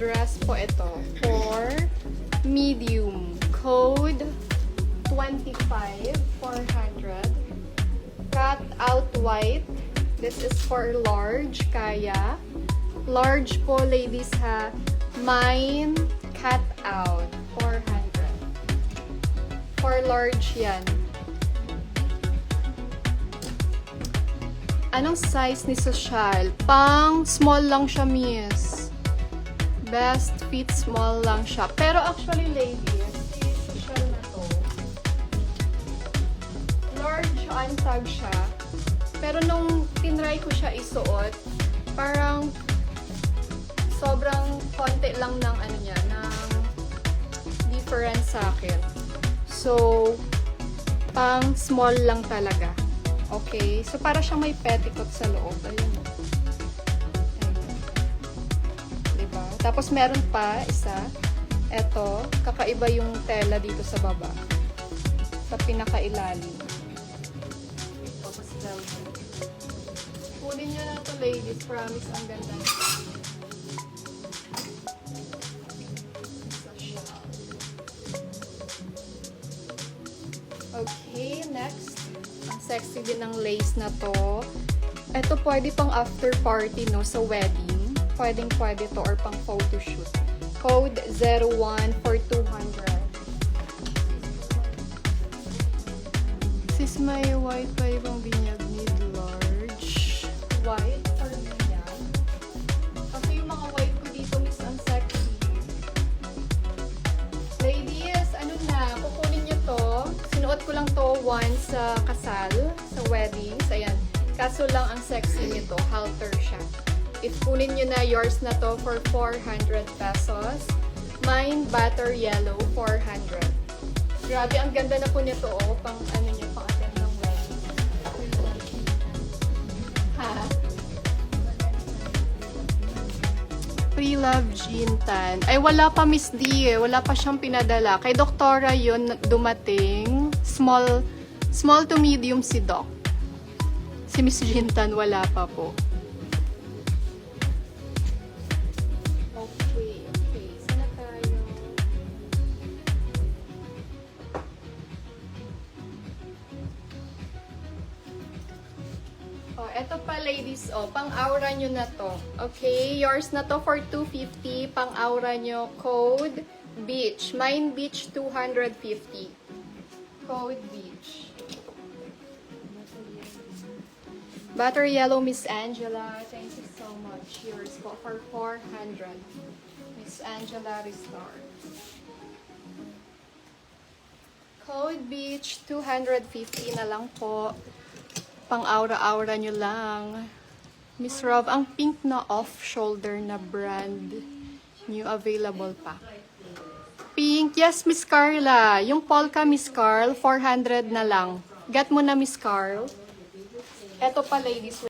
dress po ito for medium. Code 25, 400. Cut out white. This is for large, kaya. Large po, ladies ha. Mine, cut out, 400. For large yan. Anong size ni Social? Pang small lang siya, miss. Best fit small lang siya. Pero actually, ladies, si Social na to, large untag siya. Pero nung tinry ko siya isuot, parang sobrang konti lang ng ano niya, ng difference sa akin. So, pang small lang talaga. Okay? So, para siyang may petticoat sa loob. Ayun. Ayun. Diba? Tapos, meron pa isa. Ito. Kakaiba yung tela dito sa baba. Sa pinakailalim. Tapos, velvet. Kunin nyo na ito, ladies. Promise, ang ganda. Okay, next. Ang sexy din ng lace na to. Ito pwede pang after party, no? Sa wedding. Pwede to or pang photoshoot. Code 01 for 200. Sis, may white pa ibang binyag need large. White or binyag? Kasi yung mga white ko dito, miss, ang sexy. Ladies, ano na? Kukunin nyo to. Sinuot ko lang to once sa kasal, sa weddings. Ayan. Kaso lang ang sexy nito, halter siya. If kunin nyo na, yours na to for 400 pesos. Mine, butter yellow, 400. Grabe, ang ganda na po nito, oh. Pang ano nyo, pang attend ng wedding. Ha? Pre-love jean tan. Ay, wala pa, Miss D, eh. Wala pa siyang pinadala. Kay Doktora yun dumating. Small to medium si Doc. Si Miss Jean Tan, wala pa po. Okay. Saan na tayo? Oh, eto pa, ladies. Oh, pang-aura nyo na to. Okay, yours na to for 250. Pang-aura nyo, code beach. Mine beach 250. Code beach. Butter yellow, Miss Angela. Thank you so much. Yours po for 400. Miss Angela Ristar. Code beach 250 na lang po. Pang-aura-aura nyo lang. Miss Rob, ang pink na off-shoulder na brand. New available pa. Pink. Yes, Miss Carla. Yung polka, Miss Carl, 400 na lang. Get mo na, Miss Carl. Eto pa, ladies.